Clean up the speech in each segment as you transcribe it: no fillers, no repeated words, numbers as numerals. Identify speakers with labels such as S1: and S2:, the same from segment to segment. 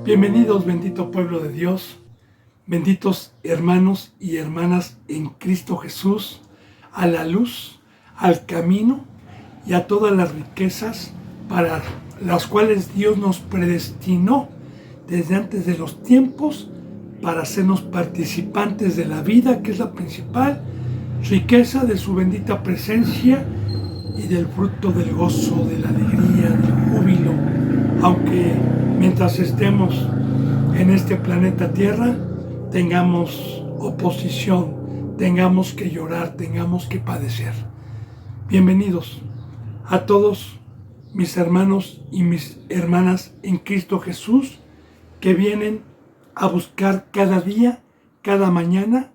S1: Bienvenidos, bendito pueblo de Dios, benditos hermanos y hermanas en Cristo Jesús, a la luz, al camino y a todas las riquezas para las cuales Dios nos predestinó desde antes de los tiempos para hacernos participantes de la vida, que es la principal riqueza de su bendita presencia y del fruto del gozo, de la alegría, del júbilo, aunque mientras estemos en este planeta Tierra tengamos oposición, tengamos que llorar, tengamos que padecer. Bienvenidos a todos mis hermanos y mis hermanas en Cristo Jesús que vienen a buscar cada día, cada mañana,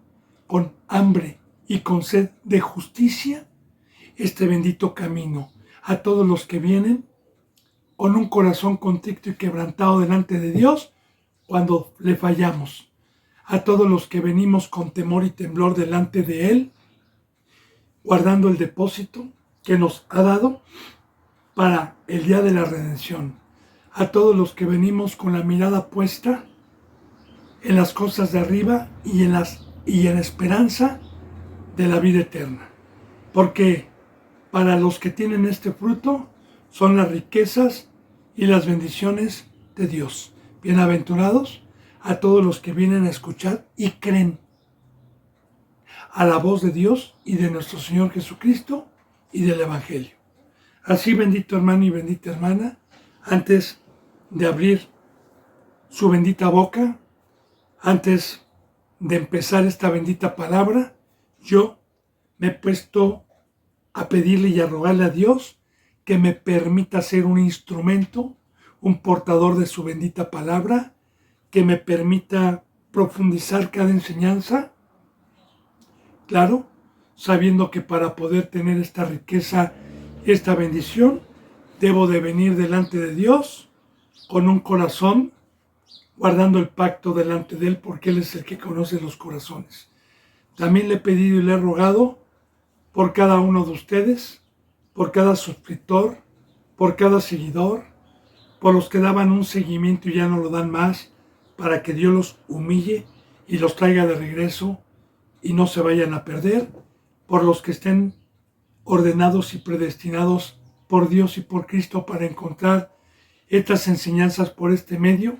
S1: con hambre y con sed de justicia, este bendito camino. A todos los que vienen con un corazón contrito y quebrantado delante de Dios cuando le fallamos. A todos los que venimos con temor y temblor delante de Él, guardando el depósito que nos ha dado para el día de la redención. A todos los que venimos con la mirada puesta en las cosas de arriba y en esperanza de la vida eterna. Porque para los que tienen este fruto son las riquezas y las bendiciones de Dios. Bienaventurados a todos los que vienen a escuchar y creen a la voz de Dios y de nuestro Señor Jesucristo y del Evangelio. Así, bendito hermano y bendita hermana, antes de abrir su bendita boca, antes de empezar esta bendita palabra, yo me he puesto a pedirle y a rogarle a Dios que me permita ser un instrumento, un portador de su bendita palabra, que me permita profundizar cada enseñanza, claro, sabiendo que para poder tener esta riqueza, esta bendición, debo de venir delante de Dios con un corazón, guardando el pacto delante de Él, porque Él es el que conoce los corazones. También le he pedido y le he rogado por cada uno de ustedes, por cada suscriptor, por cada seguidor, por los que daban un seguimiento y ya no lo dan más, para que Dios los humille y los traiga de regreso y no se vayan a perder, por los que estén ordenados y predestinados por Dios y por Cristo para encontrar estas enseñanzas por este medio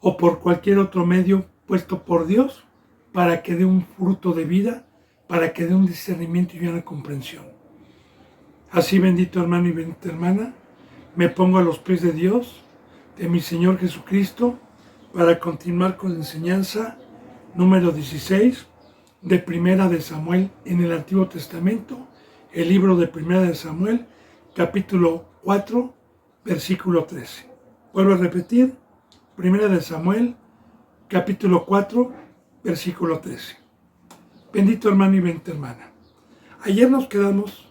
S1: o por cualquier otro medio puesto por Dios para que dé un fruto de vida, para que dé un discernimiento y una comprensión. Así, bendito hermano y bendita hermana, me pongo a los pies de Dios, de mi Señor Jesucristo, para continuar con la enseñanza número 16 de Primera de Samuel en el Antiguo Testamento, el libro de Primera de Samuel, capítulo 4, versículo 13. Vuelvo a repetir, Primera de Samuel, capítulo 4, versículo 13. Bendito hermano y bendita hermana. Ayer nos quedamos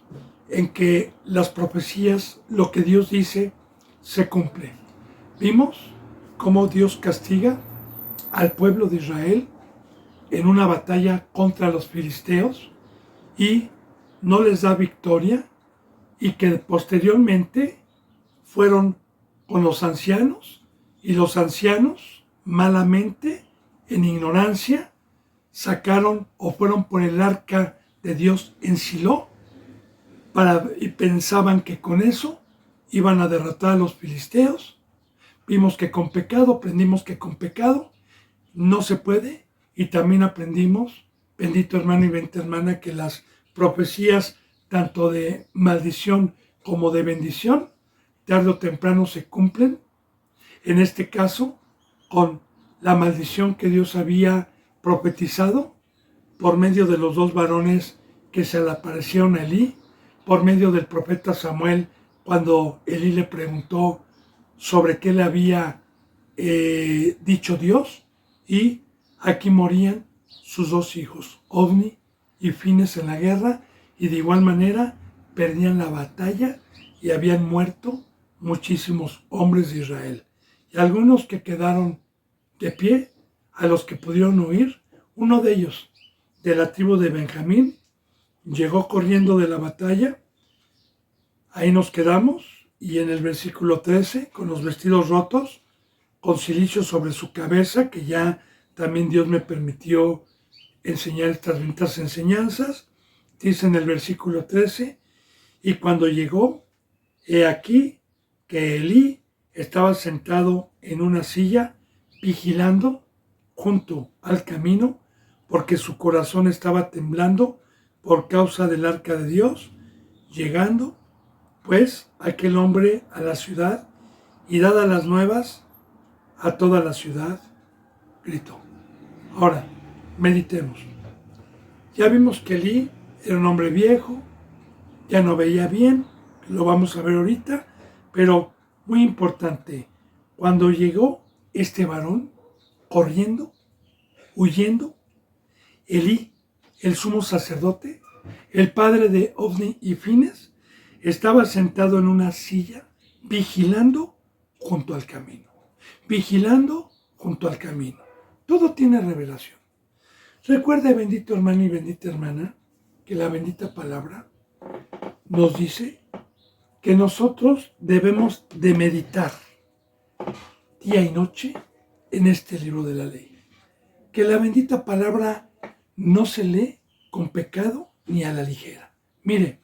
S1: en que las profecías, lo que Dios dice, se cumple. Vimos cómo Dios castiga al pueblo de Israel en una batalla contra los filisteos y no les da victoria, y que posteriormente fueron con los ancianos, y los ancianos malamente, en ignorancia, sacaron o fueron por el arca de Dios en Silo y pensaban que con eso iban a derrotar a los filisteos. Vimos que con pecado, aprendimos que con pecado no se puede, y también aprendimos, bendito hermano y bendita hermana, que las profecías tanto de maldición como de bendición tarde o temprano se cumplen. En este caso, con la maldición que Dios había profetizado por medio de los dos varones que se le aparecieron a Elí, por medio del profeta Samuel, cuando Elí le preguntó sobre qué le había dicho Dios, y aquí morían sus dos hijos, Ofni y Fines, en la guerra, y de igual manera perdían la batalla y habían muerto muchísimos hombres de Israel. Y algunos que quedaron de pie, a los que pudieron huir, uno de ellos, de la tribu de Benjamín, llegó corriendo de la batalla. Ahí nos quedamos, y en el versículo 13, con los vestidos rotos, con cilicio sobre su cabeza, que ya también Dios me permitió enseñar estas benditas enseñanzas. Dice en el versículo 13, y cuando llegó, he aquí que Elí estaba sentado en una silla, vigilando junto al camino, porque su corazón estaba temblando por causa del arca de Dios. Llegando, pues, aquel hombre a la ciudad, y dadas las nuevas a toda la ciudad, gritó. Ahora, meditemos. Ya vimos que Elí era un hombre viejo, ya no veía bien, lo vamos a ver ahorita, pero muy importante, cuando llegó este varón, corriendo, huyendo, Elí, el sumo sacerdote, el padre de Ofni y Fines, estaba sentado en una silla, vigilando junto al camino. Vigilando junto al camino. Todo tiene revelación. Recuerde, bendito hermano y bendita hermana, que la bendita palabra nos dice que nosotros debemos de meditar día y noche en este libro de la ley. Que la bendita palabra no se lee con pecado ni a la ligera. Mire,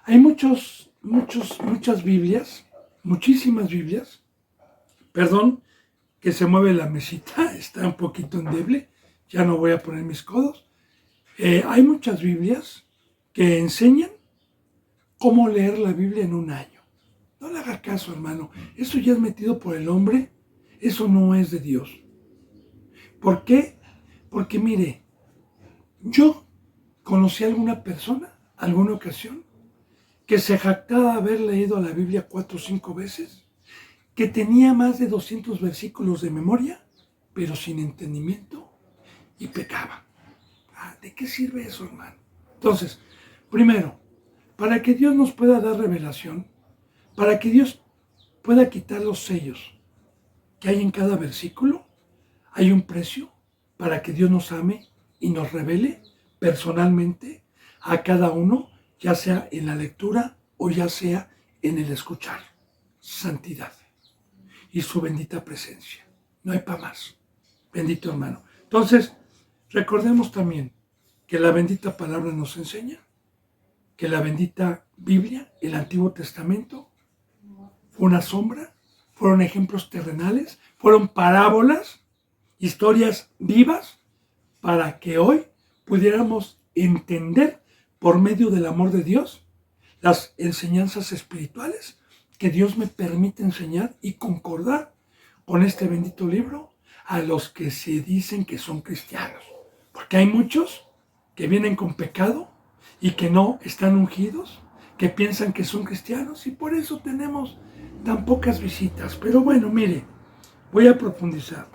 S1: hay muchas Biblias, muchísimas Biblias. Perdón que se mueve la mesita, está un poquito endeble, ya no voy a poner mis codos. Hay muchas Biblias que enseñan cómo leer la Biblia en un año. No le haga caso, hermano. Eso ya es metido por el hombre. Eso no es de Dios. ¿Por qué? Porque mire, yo conocí a alguna persona, alguna ocasión, que se jactaba de haber leído la Biblia 4 o 5 veces, que tenía más de 200 versículos de memoria, pero sin entendimiento, y pecaba. ¿De qué sirve eso, hermano? Entonces, primero, para que Dios nos pueda dar revelación, para que Dios pueda quitar los sellos que hay en cada versículo, hay un precio para que Dios nos ame y nos revele personalmente a cada uno, ya sea en la lectura o ya sea en el escuchar. Santidad y su bendita presencia. No hay para más. Bendito hermano. Entonces, recordemos también que la bendita palabra nos enseña que la bendita Biblia, el Antiguo Testamento, fue una sombra, fueron ejemplos terrenales, fueron parábolas, historias vivas, para que hoy pudiéramos entender por medio del amor de Dios las enseñanzas espirituales que Dios me permite enseñar y concordar con este bendito libro a los que se dicen que son cristianos. Porque hay muchos que vienen con pecado y que no están ungidos, que piensan que son cristianos, y por eso tenemos tan pocas visitas. Pero bueno, mire, voy a profundizar.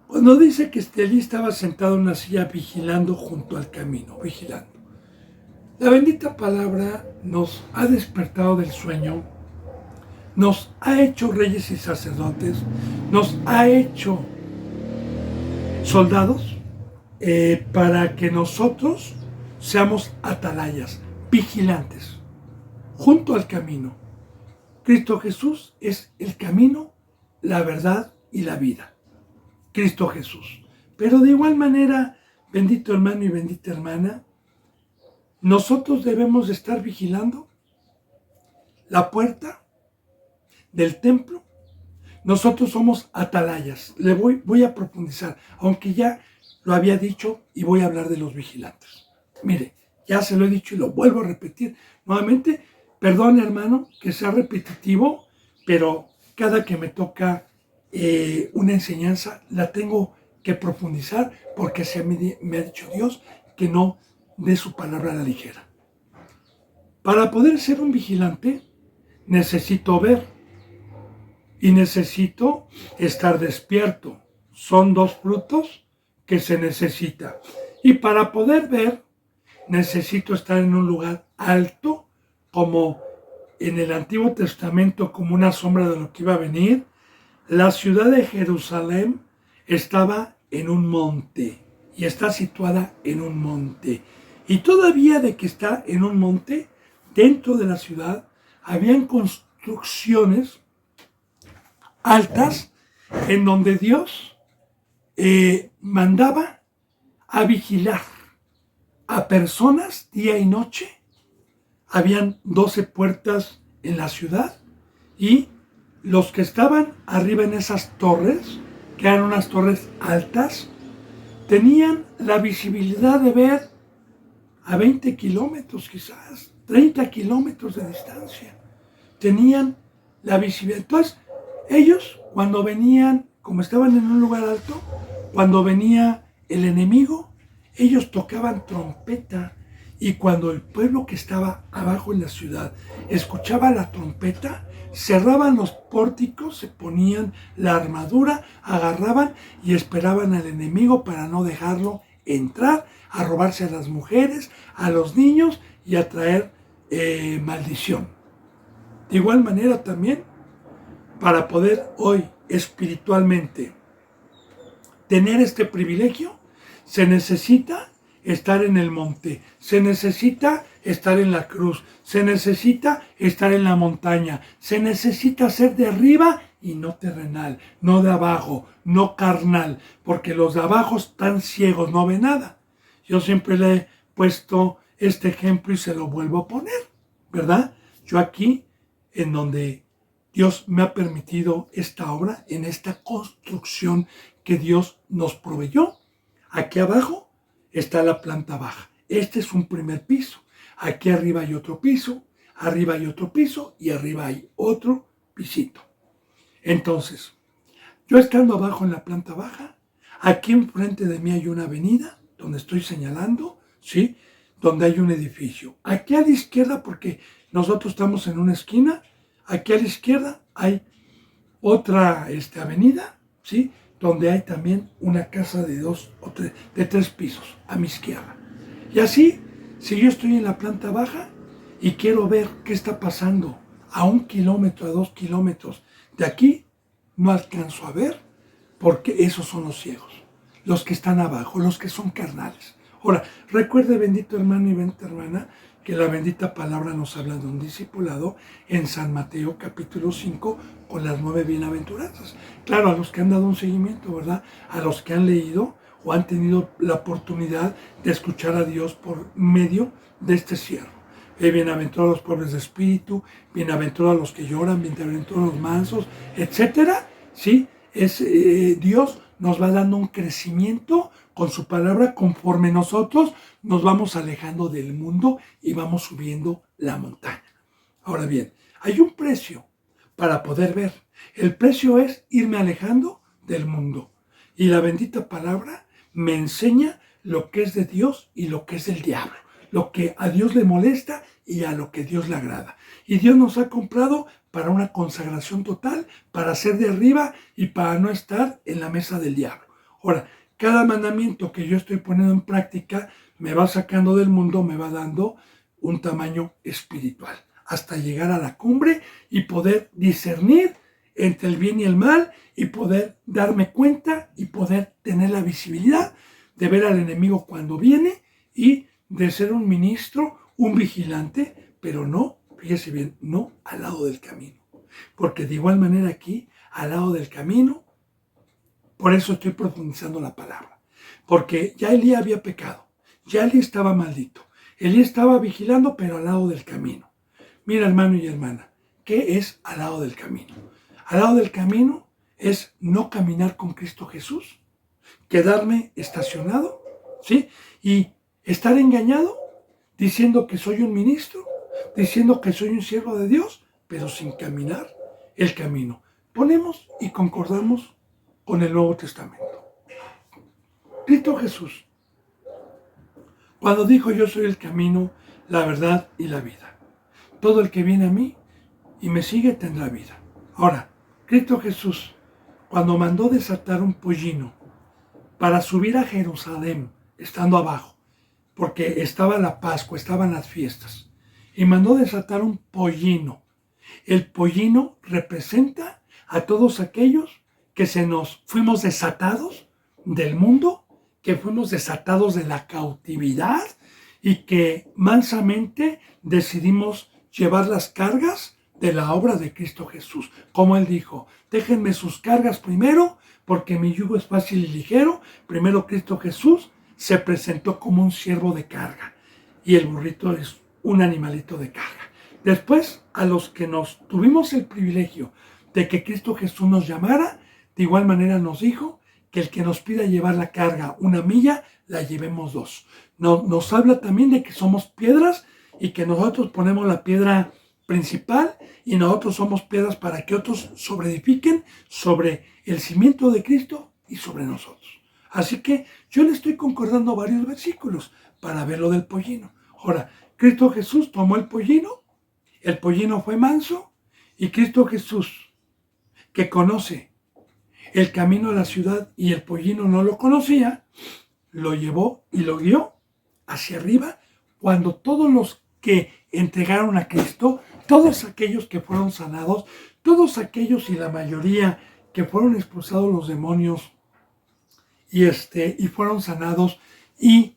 S1: Cuando dice que Elí estaba sentado en una silla vigilando junto al camino, vigilando. La bendita palabra nos ha despertado del sueño, nos ha hecho reyes y sacerdotes, nos ha hecho soldados para que nosotros seamos atalayas, vigilantes, junto al camino. Cristo Jesús es el camino, la verdad y la vida. Cristo Jesús. Pero de igual manera, bendito hermano y bendita hermana, nosotros debemos de estar vigilando la puerta del templo. Nosotros somos atalayas. Voy a profundizar, aunque ya lo había dicho, y voy a hablar de los vigilantes. Mire, ya se lo he dicho y lo vuelvo a repetir nuevamente. Perdón, hermano, que sea repetitivo, pero cada que me toca una enseñanza la tengo que profundizar, porque me ha dicho Dios que no dé su palabra a la ligera. Para poder ser un vigilante, necesito ver y necesito estar despierto. Son dos frutos que se necesitan. Y para poder ver, necesito estar en un lugar alto, como en el Antiguo Testamento, como una sombra de lo que iba a venir. La ciudad de Jerusalén estaba en un monte y está situada en un monte. Y todavía de que está en un monte, dentro de la ciudad, habían construcciones altas en donde Dios mandaba a vigilar a personas día y noche. Habían 12 puertas en la ciudad y los que estaban arriba en esas torres, que eran unas torres altas, tenían la visibilidad de ver a 20 kilómetros quizás, 30 kilómetros de distancia. Tenían la visibilidad. Entonces, ellos cuando venían, como estaban en un lugar alto, cuando venía el enemigo, ellos tocaban trompeta. Y cuando el pueblo que estaba abajo en la ciudad escuchaba la trompeta, cerraban los pórticos, se ponían la armadura, agarraban y esperaban al enemigo para no dejarlo entrar, a robarse a las mujeres, a los niños y a traer maldición. De igual manera también, para poder hoy espiritualmente tener este privilegio, se necesita estar en el monte, se necesita estar en la cruz, se necesita estar en la montaña, se necesita ser de arriba y no terrenal, no de abajo, no carnal, porque los de abajo están ciegos, no ven nada. Yo siempre le he puesto este ejemplo y se lo vuelvo a poner, ¿verdad? Yo aquí, en donde Dios me ha permitido esta obra, en esta construcción que Dios nos proveyó, aquí abajo está la planta baja. Este es un primer piso. Aquí arriba hay otro piso, arriba hay otro piso y arriba hay otro pisito. Entonces, yo estando abajo en la planta baja, aquí enfrente de mí hay una avenida donde estoy señalando, ¿sí? Donde hay un edificio. Aquí a la izquierda, porque nosotros estamos en una esquina, aquí a la izquierda hay otra avenida, ¿sí? Donde hay también una casa de 2 o 3, de 3 pisos a mi izquierda. Y así, si yo estoy en la planta baja y quiero ver qué está pasando a 1 kilómetro, a 2 kilómetros de aquí, no alcanzo a ver porque esos son los ciegos, los que están abajo, los que son carnales. Ahora, recuerde, bendito hermano y bendita hermana, que la bendita palabra nos habla de un discipulado en San Mateo capítulo 5 con las 9 bienaventuranzas. Claro, a los que han dado un seguimiento, ¿verdad? A los que han leído o han tenido la oportunidad de escuchar a Dios por medio de este cierre. Bienaventurados los pobres de espíritu, bienaventurados los que lloran, bienaventurados los mansos, etcétera. Sí, Dios nos va dando un crecimiento con su palabra conforme nosotros nos vamos alejando del mundo y vamos subiendo la montaña. Ahora bien, hay un precio para poder ver. El precio es irme alejando del mundo. Y la bendita palabra me enseña lo que es de Dios y lo que es del diablo. Lo que a Dios le molesta y a lo que Dios le agrada. Y Dios nos ha comprado para una consagración total, para ser de arriba y para no estar en la mesa del diablo. Ahora, cada mandamiento que yo estoy poniendo en práctica me va sacando del mundo, me va dando un tamaño espiritual, hasta llegar a la cumbre y poder discernir entre el bien y el mal y poder darme cuenta y poder tener la visibilidad de ver al enemigo cuando viene y de ser un ministro, un vigilante, pero no, fíjese bien, no al lado del camino. Porque de igual manera aquí, al lado del camino, por eso estoy profundizando la palabra. Porque ya Elías había pecado, ya Elías estaba maldito. Elías estaba vigilando, pero al lado del camino. Mira, hermano y hermana, ¿qué es al lado del camino? Al lado del camino es no caminar con Cristo Jesús, quedarme estacionado, ¿sí? Y estar engañado, diciendo que soy un ministro, diciendo que soy un siervo de Dios, pero sin caminar el camino. Ponemos y concordamos con el Nuevo Testamento. Cristo Jesús, cuando dijo yo soy el camino, la verdad y la vida. Todo el que viene a mí y me sigue tendrá vida. Ahora, Cristo Jesús, cuando mandó desatar un pollino para subir a Jerusalén, estando abajo, porque estaba la Pascua, estaban las fiestas, y mandó desatar un pollino. El pollino representa a todos aquellos que fuimos desatados del mundo, que fuimos desatados de la cautividad y que mansamente decidimos llevar las cargas de la obra de Cristo Jesús. Como Él dijo, déjenme sus cargas primero, porque mi yugo es fácil y ligero. Primero Cristo Jesús se presentó como un siervo de carga y el burrito es un animalito de carga. Después, a los que nos tuvimos el privilegio de que Cristo Jesús nos llamara, de igual manera nos dijo que el que nos pida llevar la carga 1 milla, la llevemos 2. Nos habla también de que somos piedras y que nosotros ponemos la piedra principal y nosotros somos piedras para que otros sobreedifiquen sobre el cimiento de Cristo y sobre nosotros. Así que yo le estoy concordando varios versículos para ver lo del pollino. Ahora, Cristo Jesús tomó el pollino fue manso y Cristo Jesús, que conoce el camino a la ciudad y el pollino no lo conocía, lo llevó y lo guió hacia arriba cuando todos los que entregaron a Cristo, todos aquellos que fueron sanados, todos aquellos y la mayoría que fueron expulsados los demonios y fueron sanados y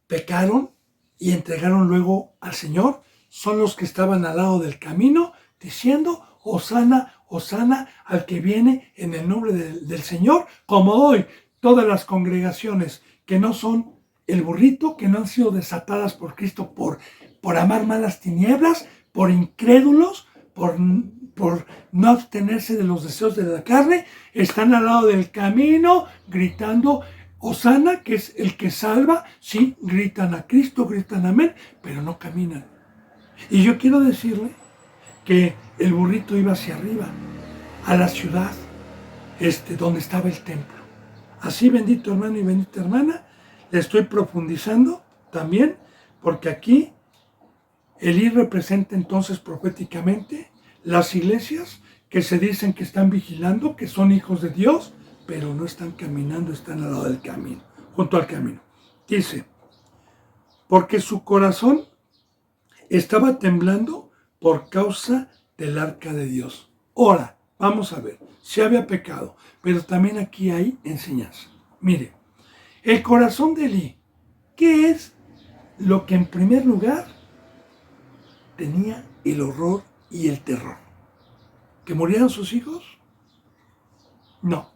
S1: pecaron y entregaron luego al Señor, son los que estaban al lado del camino diciendo, Hosana, Hosana al que viene en el nombre del Señor, como hoy todas las congregaciones que no son el burrito, que no han sido desatadas por Cristo por amar malas tinieblas, por incrédulos, por no abstenerse de los deseos de la carne, están al lado del camino gritando Hosana, que es el que salva. Sí, gritan a Cristo, gritan amén, pero no caminan. Y yo quiero decirle que el burrito iba hacia arriba, a la ciudad, donde estaba el templo. Así, bendito hermano y bendita hermana, le estoy profundizando también, porque aquí Elí representa entonces proféticamente las iglesias que se dicen que están vigilando, que son hijos de Dios, pero no están caminando, están al lado del camino, junto al camino. Dice, porque su corazón estaba temblando por causa del arca de Dios. Ahora, vamos a ver, si había pecado, pero también aquí hay enseñanza. Mire, el corazón de Elí, ¿qué es lo que en primer lugar tenía el horror y el terror? ¿Que murieran sus hijos? No.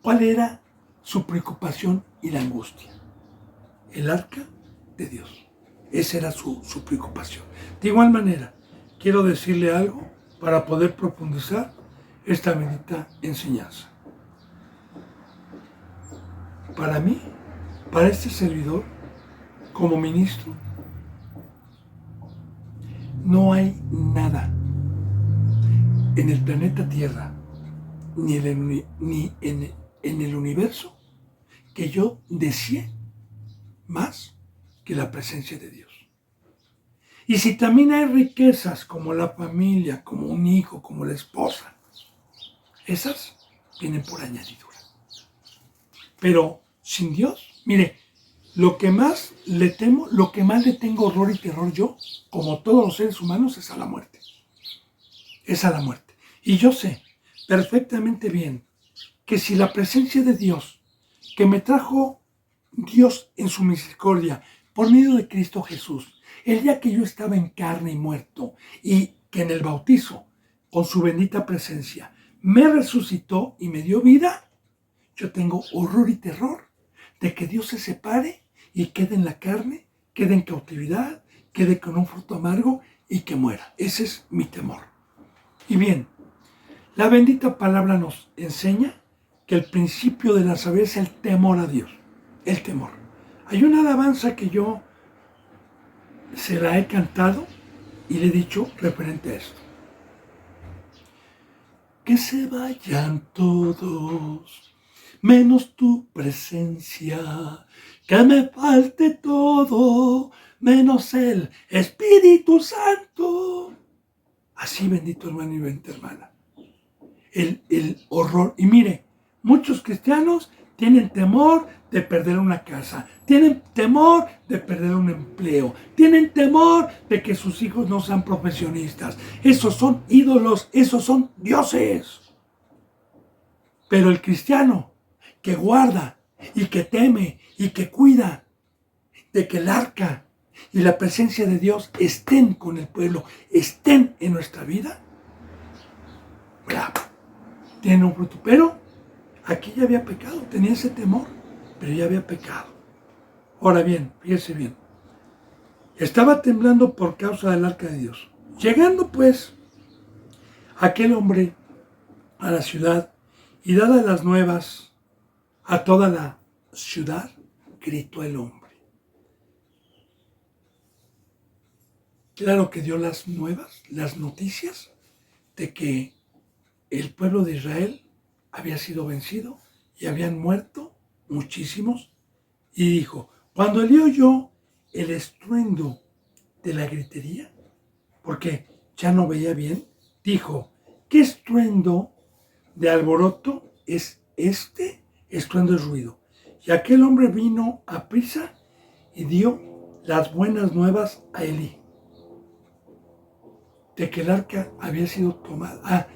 S1: ¿Cuál era su preocupación y la angustia? El arca de Dios. Esa era su preocupación. De igual manera, quiero decirle algo para poder profundizar esta bendita enseñanza. Para mí, para este servidor, como ministro, no hay nada en el planeta Tierra, ni en el universo, que yo desee más que la presencia de Dios. Y si también hay riquezas como la familia, como un hijo, como la esposa, esas vienen por añadidura. Pero sin Dios, mire, lo que más le temo, lo que más le tengo horror y terror yo, como todos los seres humanos, es a la muerte. Es a la muerte. Y yo sé perfectamente bien que si la presencia de Dios, que me trajo Dios en su misericordia, por medio de Cristo Jesús, el día que yo estaba en carne y muerto, y que en el bautizo, con su bendita presencia, me resucitó y me dio vida, yo tengo horror y terror de que Dios se separe y quede en la carne, quede en cautividad, quede con un fruto amargo y que muera. Ese es mi temor. Y bien, la bendita palabra nos enseña que el principio de la sabiduría es el temor a Dios. El temor. Hay una alabanza que yo se la he cantado y le he dicho referente a esto. Que se vayan todos, menos tu presencia, que me falte todo, menos el Espíritu Santo. Así, bendito hermano y bendita hermana. El horror. Y mire, muchos cristianos tienen temor de perder una casa, tienen temor de perder un empleo, tienen temor de que sus hijos no sean profesionistas. Esos son ídolos, esos son dioses. Pero el cristiano que guarda y que teme y que cuida de que el arca y la presencia de Dios estén con el pueblo, estén en nuestra vida, claro, tiene un fruto. Pero aquí ya había pecado, tenía ese temor, pero ya había pecado. Ahora bien, fíjese bien, estaba temblando por causa del arca de Dios. Llegando pues aquel hombre a la ciudad y dadas las nuevas a toda la ciudad, gritó el hombre. Claro que dio las nuevas, las noticias de que el pueblo de Israel había sido vencido y habían muerto muchísimos. Y dijo, cuando él oyó el estruendo de la gritería, porque ya no veía bien, dijo, ¿qué estruendo de alboroto es este? Estruendo es ruido. Y aquel hombre vino a prisa y dio las buenas nuevas a Elí, de que el arca había sido tomada,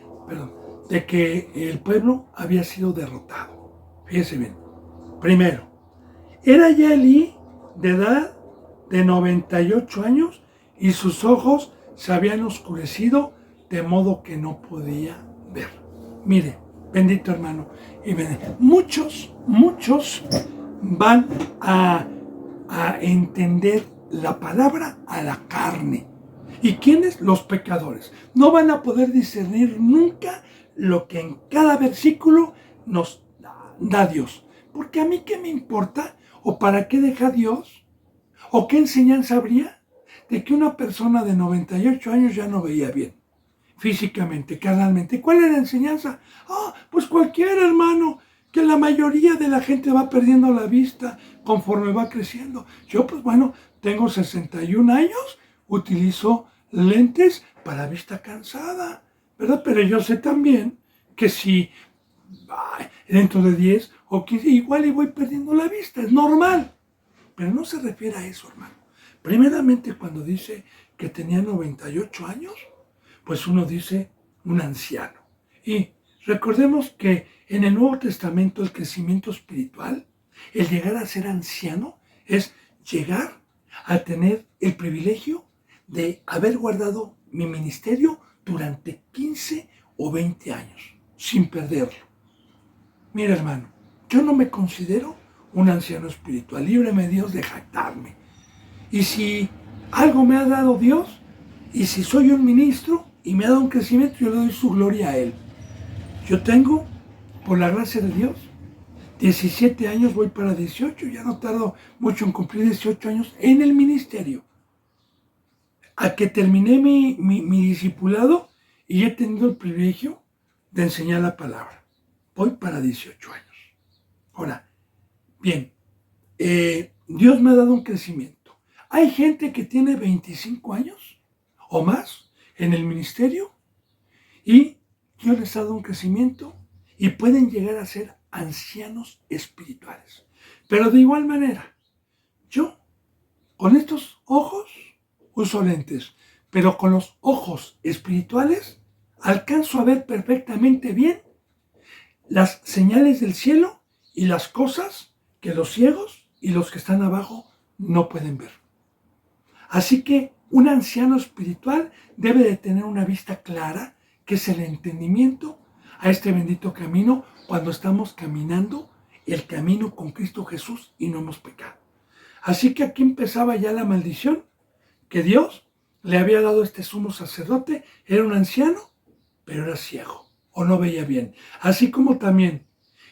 S1: de que el pueblo había sido derrotado. Fíjese bien. Primero, era ya Elí de edad de 98 años y sus ojos se habían oscurecido de modo que no podía ver. Mire, bendito hermano, y muchos van a entender la palabra a la carne. ¿Y quiénes? Los pecadores. No van a poder discernir nunca lo que en cada versículo nos da Dios. Porque a mí qué me importa, o para qué deja Dios, o qué enseñanza habría de que una persona de 98 años ya no veía bien, físicamente, carnalmente. ¿Cuál es la enseñanza? Pues cualquiera, hermano, que la mayoría de la gente va perdiendo la vista conforme va creciendo. Yo, pues bueno, tengo 61 años, utilizo lentes para vista cansada, ¿verdad? Pero yo sé también que si dentro de 10 o 15, igual y voy perdiendo la vista, es normal. Pero no se refiere a eso, hermano. Primeramente, cuando dice que tenía 98 años, pues uno dice un anciano. Y recordemos que en el Nuevo Testamento el crecimiento espiritual, el llegar a ser anciano, es llegar a tener el privilegio de haber guardado mi ministerio durante 15 o 20 años, sin perderlo. Mira, hermano, yo no me considero un anciano espiritual, líbreme Dios de jactarme. Y si algo me ha dado Dios, y si soy un ministro y me ha dado un crecimiento, yo le doy su gloria a Él. Yo tengo, por la gracia de Dios, 17 años, voy para 18, ya no tardo mucho en cumplir 18 años en el ministerio. A que terminé mi discipulado y he tenido el privilegio de enseñar la palabra. Voy para 18 años. Ahora, bien, Dios me ha dado un crecimiento. Hay gente que tiene 25 años o más en el ministerio y Dios les ha dado un crecimiento y pueden llegar a ser ancianos espirituales. Pero de igual manera, yo con estos ojos uso lentes, pero con los ojos espirituales alcanzo a ver perfectamente bien las señales del cielo y las cosas que los ciegos y los que están abajo no pueden ver. Así que un anciano espiritual debe de tener una vista clara, que es el entendimiento a este bendito camino cuando estamos caminando el camino con Cristo Jesús y no hemos pecado. Así que aquí empezaba ya la maldición que Dios le había dado a este sumo sacerdote. Era un anciano, pero era ciego o no veía bien. Así como también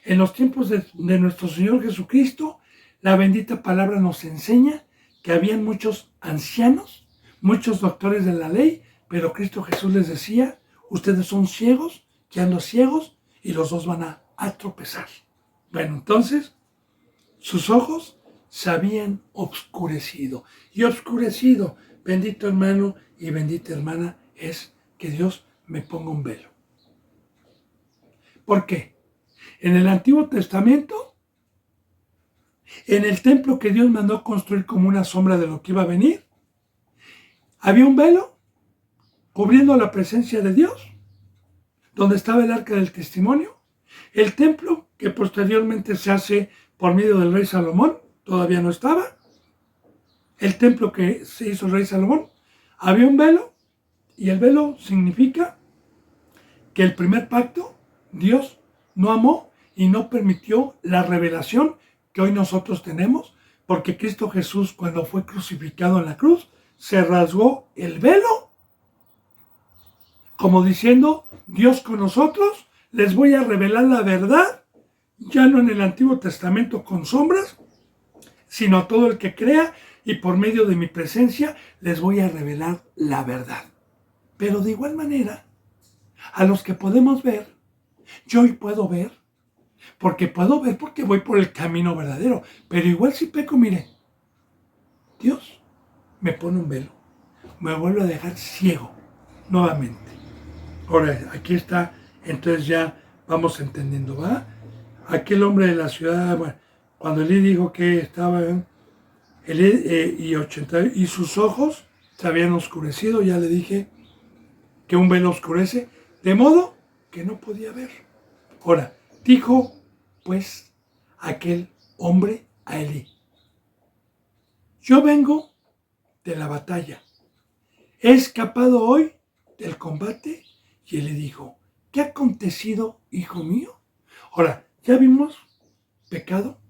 S1: en los tiempos de nuestro Señor Jesucristo, la bendita palabra nos enseña que habían muchos ancianos, muchos doctores de la ley, pero Cristo Jesús les decía, ustedes son ciegos, quedando ciegos, y los dos van a tropezar. Bueno, entonces, sus ojos se habían obscurecido. Y obscurecido, bendito hermano y bendita hermana, es que Dios me ponga un velo. ¿Por qué? En el Antiguo Testamento, en el templo que Dios mandó construir como una sombra de lo que iba a venir, había un velo cubriendo la presencia de Dios, donde estaba el arca del testimonio. El templo, que posteriormente se hace por medio del rey Salomón, todavía no estaba. el templo que se hizo el rey Salomón, había un velo, y el velo significa que el primer pacto, Dios no amó y no permitió la revelación que hoy nosotros tenemos, porque Cristo Jesús, cuando fue crucificado en la cruz, se rasgó el velo, como diciendo, Dios con nosotros, les voy a revelar la verdad, ya no en el Antiguo Testamento con sombras, sino a todo el que crea, y por medio de mi presencia les voy a revelar la verdad. Pero de igual manera, a los que podemos ver, yo hoy puedo ver, porque voy por el camino verdadero, pero igual si peco, mire, Dios me pone un velo, me vuelve a dejar ciego nuevamente. Ahora, aquí está, entonces ya vamos entendiendo, ¿va? Aquel hombre de la ciudad, bueno, cuando Elí dijo que estaba y sus ojos se habían oscurecido, ya le dije que un velo oscurece, de modo que no podía ver. Ahora, dijo pues aquel hombre a Elí: yo vengo de la batalla, he escapado hoy del combate. Y él le dijo: ¿qué ha acontecido, hijo mío? Ahora, ya vimos pecado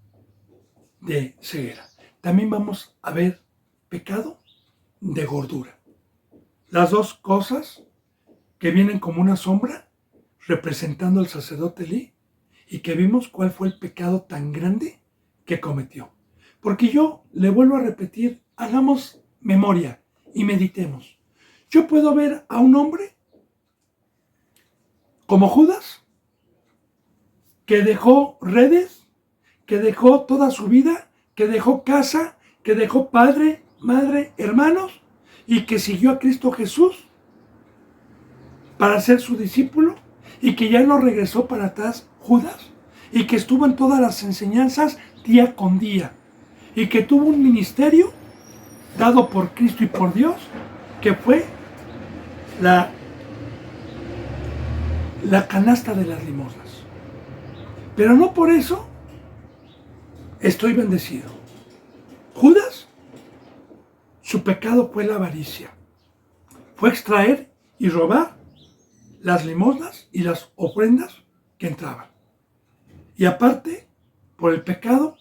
S1: de ceguera. También vamos a ver pecado de gordura. Las dos cosas que vienen como una sombra representando al sacerdote Elí, y que vimos cuál fue el pecado tan grande que cometió. Porque yo le vuelvo a repetir, hagamos memoria y meditemos. Yo puedo ver a un hombre como Judas, que dejó redes, que dejó toda su vida, que dejó casa, que dejó padre, madre, hermanos, y que siguió a Cristo Jesús para ser su discípulo, y que ya no regresó para atrás Judas, y que estuvo en todas las enseñanzas día con día, y que tuvo un ministerio dado por Cristo y por Dios, que fue la canasta de las limosnas. Pero no por eso estoy bendecido. Judas, su pecado fue la avaricia. Fue extraer y robar las limosnas y las ofrendas que entraban. Y aparte, por el pecado,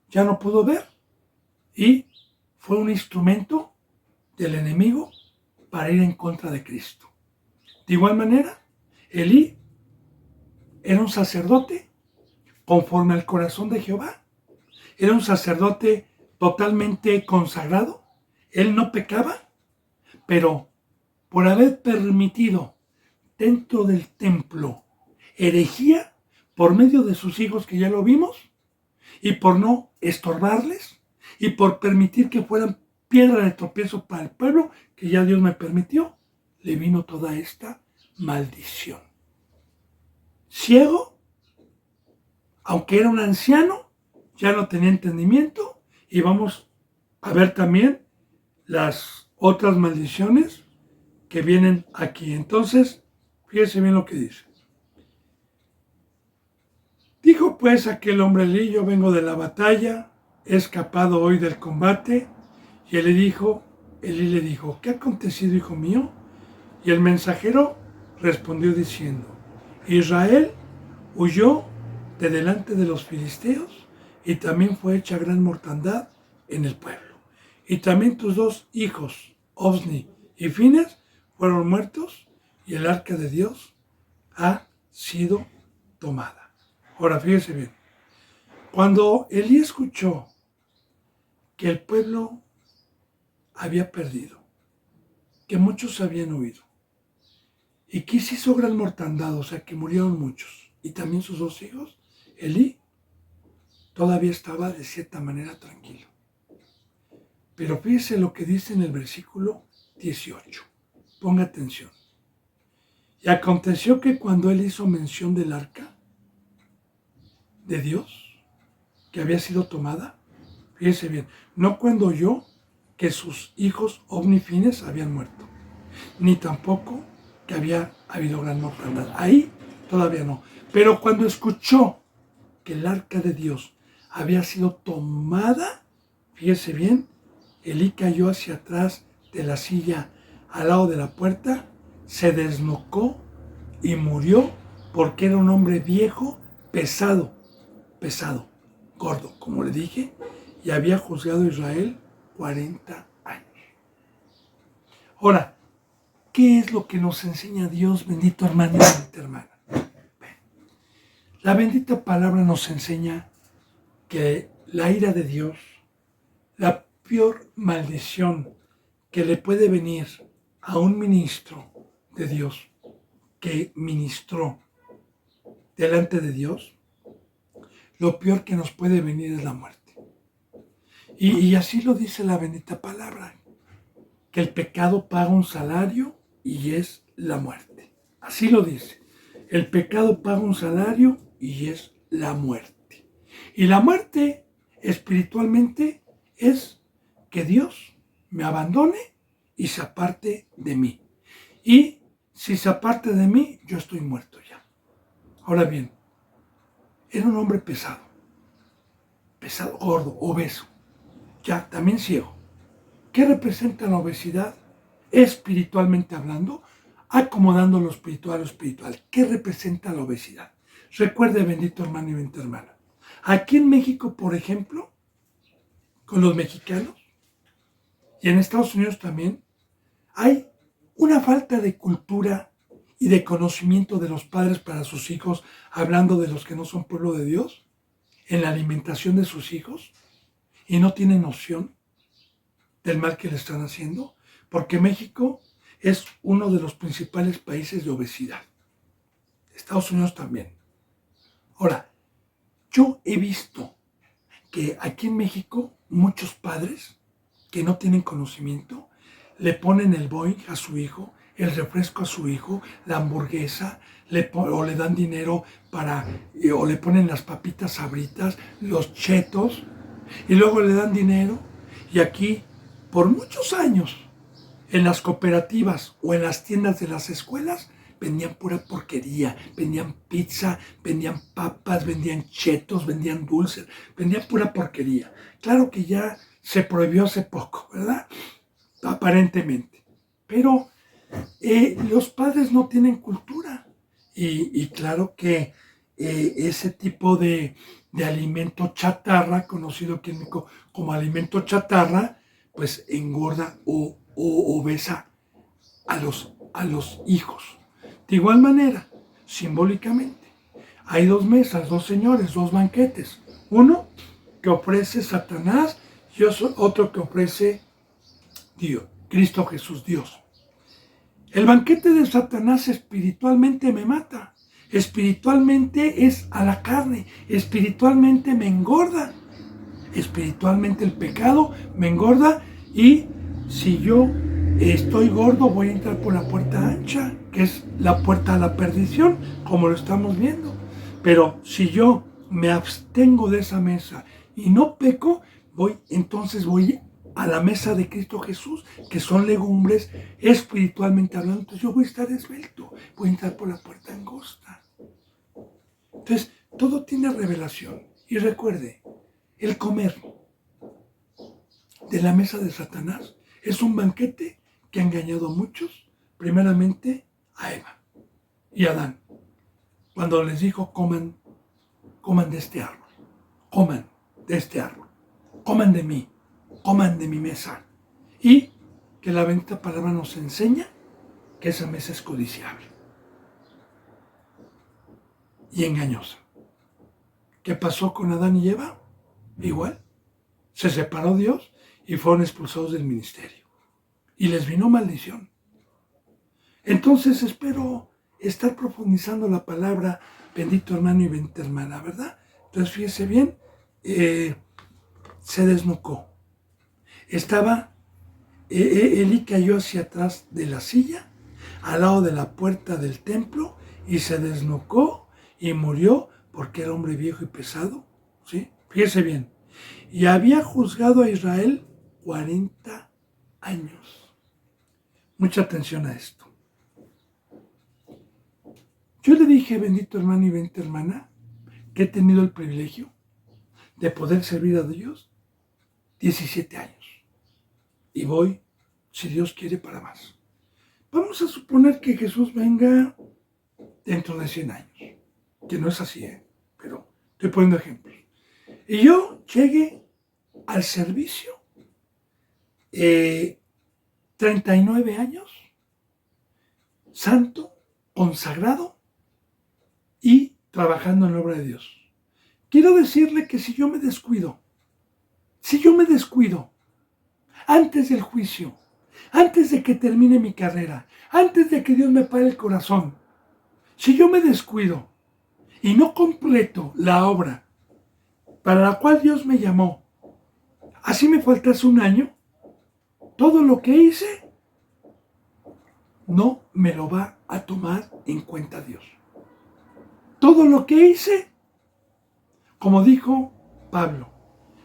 S1: ya no pudo ver, y fue un instrumento del enemigo para ir en contra de Cristo. De igual manera, Elí era un sacerdote conforme al corazón de Jehová. Era un sacerdote totalmente consagrado. Él no pecaba, pero por haber permitido dentro del templo herejía por medio de sus hijos, que ya lo vimos, y por no estorbarles, y por permitir que fueran piedra de tropiezo para el pueblo, que ya Dios me permitió, le vino toda esta maldición. Ciego, aunque era un anciano, ya no tenía entendimiento, y vamos a ver también las otras maldiciones que vienen aquí. Entonces, fíjese bien lo que dice. Dijo pues aquel hombre Elí: yo vengo de la batalla, he escapado hoy del combate. Y Elí le dijo: ¿qué ha acontecido, hijo mío? Y el mensajero respondió diciendo: Israel huyó de delante de los filisteos, y también fue hecha gran mortandad en el pueblo. Y también tus dos hijos, Ofni y Fines, fueron muertos, y el arca de Dios ha sido tomada. Ahora fíjese bien, cuando Elí escuchó que el pueblo había perdido, que muchos habían huido, y que se hizo gran mortandad, o sea que murieron muchos, y también sus dos hijos, Elí todavía estaba de cierta manera tranquilo. Pero fíjese lo que dice en el versículo 18. Ponga atención. Y aconteció que cuando él hizo mención del arca de Dios, que había sido tomada, fíjese bien, no cuando oyó que sus hijos Ofni y Fines habían muerto, ni tampoco que había habido gran mortandad. Ahí todavía no. Pero cuando escuchó que el arca de Dios había sido tomada, fíjese bien, Elí cayó hacia atrás de la silla al lado de la puerta, se desnucó y murió porque era un hombre viejo, pesado, gordo, como le dije, y había juzgado a Israel 40 años. Ahora, ¿qué es lo que nos enseña Dios, bendito hermano y bendita hermana? La bendita palabra nos enseña que la ira de Dios, la peor maldición que le puede venir a un ministro de Dios que ministró delante de Dios, lo peor que nos puede venir es la muerte. Y así lo dice la bendita palabra, que el pecado paga un salario y es la muerte. Así lo dice. El pecado paga un salario y es la muerte. Y la muerte espiritualmente es que Dios me abandone y se aparte de mí. Y si se aparte de mí, yo estoy muerto ya. Ahora bien, era un hombre pesado, gordo, obeso, ya también ciego. ¿Qué representa la obesidad? Espiritualmente hablando, acomodando lo espiritual a lo espiritual. ¿Qué representa la obesidad? Recuerde, bendito hermano y bendita hermana, aquí en México, por ejemplo, con los mexicanos, y en Estados Unidos también, hay una falta de cultura y de conocimiento de los padres para sus hijos, hablando de los que no son pueblo de Dios, en la alimentación de sus hijos, y no tienen noción del mal que le están haciendo, porque México es uno de los principales países de obesidad. Estados Unidos también. Ahora, yo he visto que aquí en México muchos padres que no tienen conocimiento le ponen el Boeing a su hijo, el refresco a su hijo, la hamburguesa, o le dan dinero o le ponen las papitas sabritas, los chetos, y luego le dan dinero. Y aquí, por muchos años, en las cooperativas o en las tiendas de las escuelas, vendían pura porquería, vendían pizza, vendían papas, vendían chetos, vendían dulces, vendían pura porquería. Claro que ya se prohibió hace poco, ¿verdad? Aparentemente. Pero los padres no tienen cultura. Y claro que ese tipo de alimento chatarra, conocido aquí en México como alimento chatarra, pues engorda o obesa a los hijos. De igual manera, simbólicamente, hay dos mesas, dos señores, dos banquetes. Uno que ofrece Satanás y otro que ofrece Dios, Cristo Jesús, Dios. El banquete de Satanás espiritualmente me mata. Espiritualmente es a la carne. Espiritualmente me engorda. Espiritualmente el pecado me engorda. Y si yo estoy gordo, voy a entrar por la puerta ancha, que es la puerta a la perdición, como lo estamos viendo. Pero si yo me abstengo de esa mesa y no peco, entonces voy a la mesa de Cristo Jesús, que son legumbres espiritualmente hablando. Entonces yo voy a estar esbelto, voy a entrar por la puerta angosta. Entonces todo tiene revelación. Y recuerde, el comer de la mesa de Satanás es un banquete que ha engañado a muchos, primeramente a Eva y a Adán, cuando les dijo: coman de este árbol, coman de este árbol, coman de mí, coman de mi mesa. Y que la bendita palabra nos enseña que esa mesa es codiciable y engañosa. ¿Qué pasó con Adán y Eva? Igual, se separó Dios y fueron expulsados del ministerio. Y les vino maldición. Entonces espero estar profundizando la palabra, bendito hermano y bendita hermana, ¿verdad? Entonces fíjese bien, se desnucó. Elí cayó hacia atrás de la silla, al lado de la puerta del templo, y se desnucó y murió porque era hombre viejo y pesado, ¿sí? Fíjese bien. Y había juzgado a Israel 40 años. Mucha atención a esto. Yo le dije, bendito hermano y bendita hermana, que he tenido el privilegio de poder servir a Dios 17 años. y voy, si Dios quiere, para más. Vamos a suponer que Jesús venga dentro de 100 años, que no es así, pero estoy poniendo ejemplos. Y yo llegue al servicio 39 años, santo, consagrado y trabajando en la obra de Dios. Quiero decirle que si yo me descuido, antes del juicio, antes de que termine mi carrera, antes de que Dios me pare el corazón, si yo me descuido y no completo la obra para la cual Dios me llamó, así me faltase un año, todo lo que hice no me lo va a tomar en cuenta Dios. Todo lo que hice, como dijo Pablo,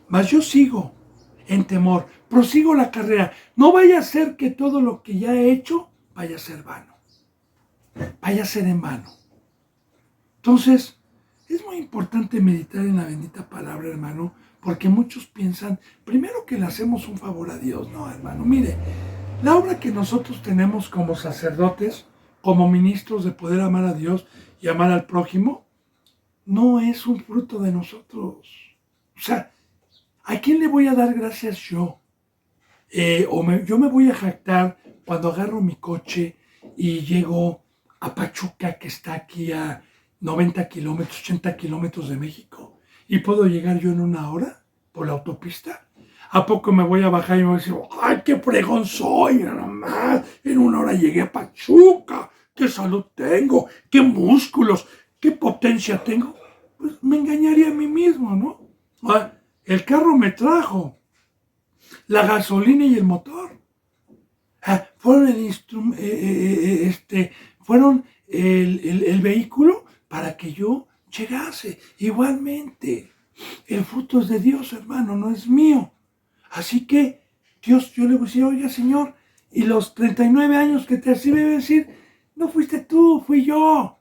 S1: mas yo sigo en temor, prosigo la carrera. No vaya a ser que todo lo que ya he hecho vaya a ser vano, vaya a ser en vano. Entonces, es muy importante meditar en la bendita palabra, hermano, porque muchos piensan, primero, que le hacemos un favor a Dios. No, hermano, mire, la obra que nosotros tenemos como sacerdotes, como ministros de poder amar a Dios y amar al prójimo, no es un fruto de nosotros. O sea, ¿a quién le voy a dar gracias yo? Yo me voy a jactar cuando agarro mi coche y llego a Pachuca, que está aquí a 90 kilómetros, 80 kilómetros de México, y puedo llegar yo en 1 hora por la autopista. ¿A poco me voy a bajar y me voy a decir, ay, qué fregón soy, nada más, en 1 hora llegué a Pachuca, qué salud tengo, qué músculos, qué potencia tengo? Pues me engañaría a mí mismo, ¿no? El carro me trajo la gasolina y el motor. Fueron el vehículo para que yo llegase. Igualmente, el fruto es de Dios, hermano, no es mío. Así que Dios, yo le voy a decir, oiga, Señor, y los 39 años que te así me va a decir, no fuiste tú, fui yo.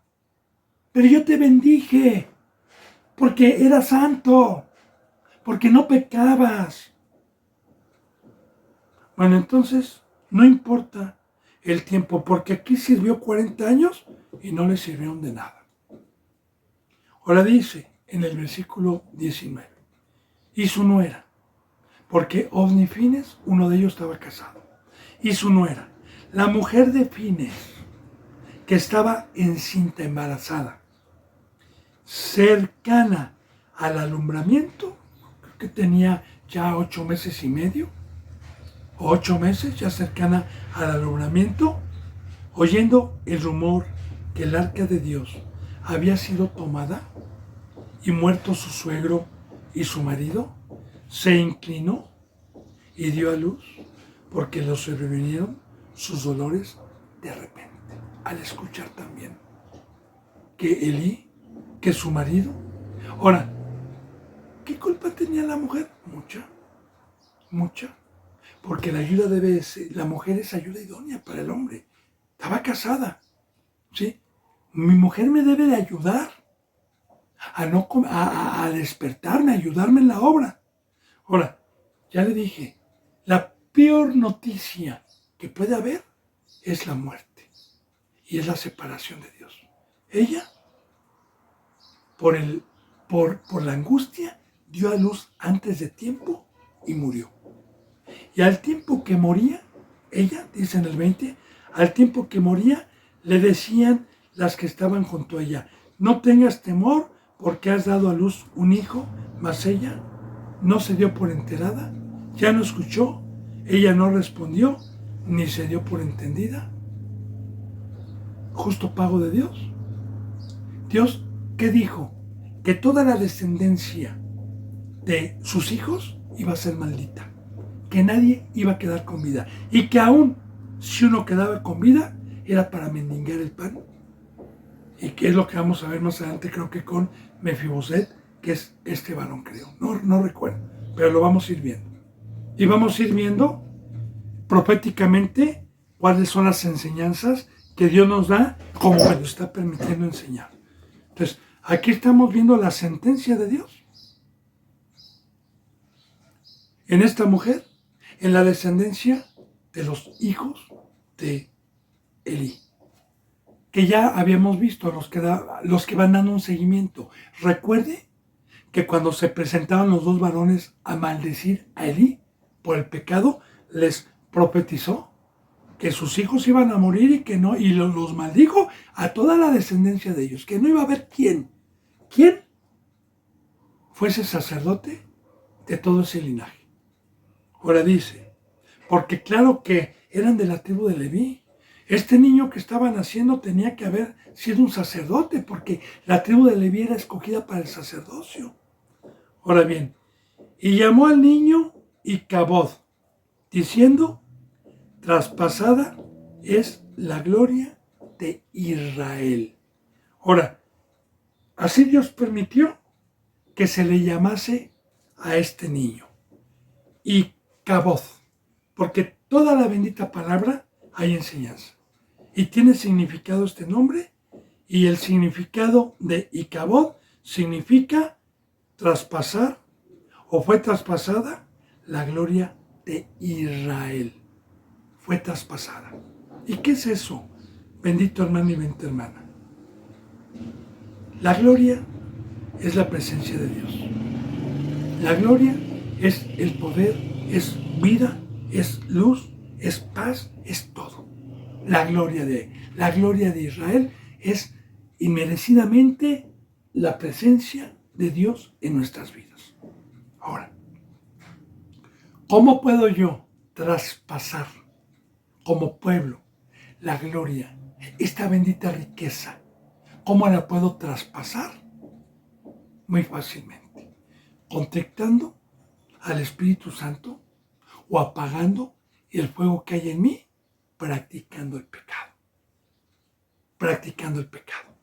S1: Pero yo te bendije, porque eras santo, porque no pecabas. Bueno, entonces, no importa el tiempo, porque aquí sirvió 40 años y no le sirvieron de nada. Ahora dice en el versículo 19, y su nuera, porque Ofni y Fines, uno de ellos estaba casado, y su nuera, la mujer de Fines, que estaba encinta, embarazada, cercana al alumbramiento, creo que tenía ya 8 meses y medio, 8 meses, ya cercana al alumbramiento, oyendo el rumor que el arca de Dios había sido tomada y muerto su suegro y su marido, se inclinó y dio a luz, porque le sobrevinieron sus dolores de repente. Al escuchar también que Elí, que su marido... Ahora, ¿qué culpa tenía la mujer? Mucha. Porque la mujer es ayuda idónea para el hombre. Estaba casada, ¿sí? Mi mujer me debe de ayudar a despertarme, a ayudarme en la obra. Ahora, ya le dije, la peor noticia que puede haber es la muerte y es la separación de Dios. Ella, por la angustia, dio a luz antes de tiempo y murió. Y al tiempo que moría, ella, dice en el 20, al tiempo que moría, le decían las que estaban junto a ella, no tengas temor porque has dado a luz un hijo, mas ella no se dio por enterada, ya no escuchó, ella no respondió, ni se dio por entendida. Justo pago de Dios. Dios, ¿qué dijo? Que toda la descendencia de sus hijos iba a ser maldita, que nadie iba a quedar con vida, y que aún si uno quedaba con vida, era para mendigar el pan. Y que es lo que vamos a ver más adelante, creo que con Mefiboset, que es este varón, creo. No recuerdo, pero lo vamos a ir viendo. Y vamos a ir viendo proféticamente cuáles son las enseñanzas que Dios nos da, como me lo está permitiendo enseñar. Entonces, aquí estamos viendo la sentencia de Dios en esta mujer, en la descendencia de los hijos de Elí, que ya habíamos visto, los que van dando un seguimiento. Recuerde que cuando se presentaban los dos varones a maldecir a Elí por el pecado, les profetizó que sus hijos iban a morir y que no, y los maldijo a toda la descendencia de ellos, que no iba a haber quién fuese sacerdote de todo ese linaje. Ahora dice, porque claro que eran de la tribu de Leví. Este niño que estaba naciendo tenía que haber sido un sacerdote, porque la tribu de Leví era escogida para el sacerdocio. Ahora bien, y llamó al niño Icabod, diciendo, traspasada es la gloria de Israel. Ahora, así Dios permitió que se le llamase a este niño Icabod, porque toda la bendita palabra hay enseñanza. Y tiene significado este nombre, y el significado de Icabod significa traspasar, o fue traspasada la gloria de Israel. Fue traspasada. ¿Y qué es eso? Bendito hermano y bendita hermana. La gloria es la presencia de Dios. La gloria es el poder, es vida, es luz, es paz, es todo. La gloria de Israel es inmerecidamente la presencia de Dios en nuestras vidas. Ahora, ¿cómo puedo yo traspasar como pueblo la gloria, esta bendita riqueza? ¿Cómo la puedo traspasar? Muy fácilmente, contactando al Espíritu Santo o apagando el fuego que hay en mí, practicando el pecado. Practicando el pecado.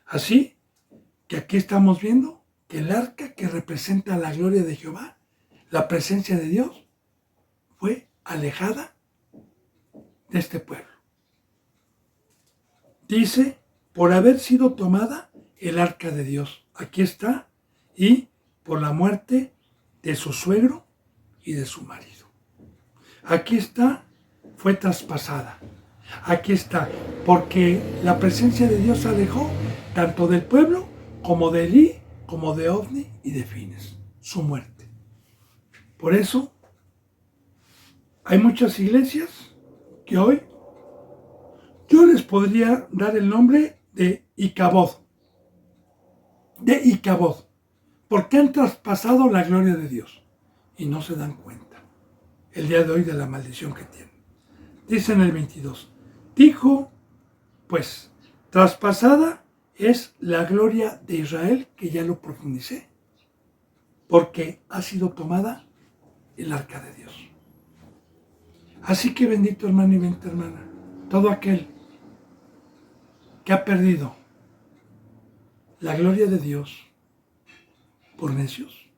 S1: Así que aquí estamos viendo que el arca que representa la gloria de Jehová, la presencia de Dios, fue alejada de este pueblo. Dice, por haber sido tomada el arca de Dios. Aquí está. Y por la muerte de su suegro y de su marido. Aquí está, fue traspasada. Aquí está, porque la presencia de Dios se alejó tanto del pueblo como de Elí, como de Ofni y de Fines. Su muerte. Por eso, hay muchas iglesias que hoy yo les podría dar el nombre de Icabod. De Icabod. Porque han traspasado la gloria de Dios y no se dan cuenta el día de hoy de la maldición que tienen. Dice en el 22, dijo, pues, traspasada es la gloria de Israel, que ya lo profundicé, porque ha sido tomada el arca de Dios. Así que bendito hermano y bendita hermana, todo aquel que ha perdido la gloria de Dios por necios,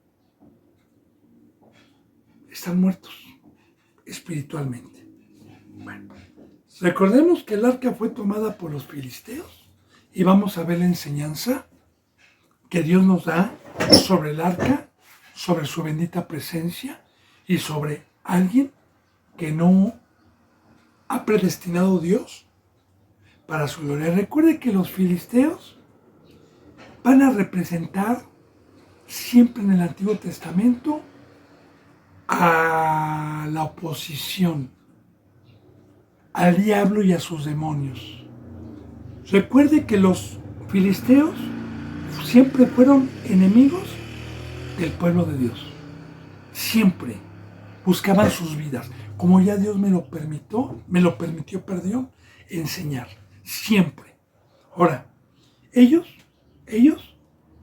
S1: están muertos espiritualmente. Bueno, recordemos que el arca fue tomada por los filisteos y vamos a ver la enseñanza que Dios nos da sobre el arca, sobre su bendita presencia y sobre alguien que no ha predestinado Dios para su gloria. Recuerde que los filisteos van a representar siempre en el Antiguo Testamento a la oposición, al diablo y a sus demonios. Recuerde que los filisteos siempre fueron enemigos del pueblo de Dios. Siempre buscaban sus vidas. Como ya Dios me lo permitió, enseñar. Siempre. Ahora, ellos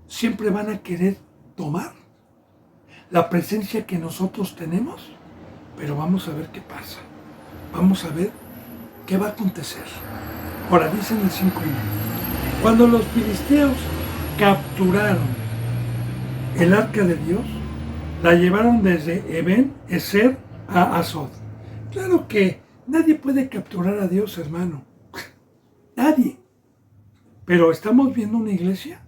S1: siempre van a querer tomar la presencia que nosotros tenemos, pero vamos a ver qué pasa. Vamos a ver qué va a acontecer. Ahora, dice en el 5:1, cuando los filisteos capturaron el arca de Dios, la llevaron desde Eben-Ezer a Asod. Claro que nadie puede capturar a Dios, hermano. Nadie. Pero estamos viendo una iglesia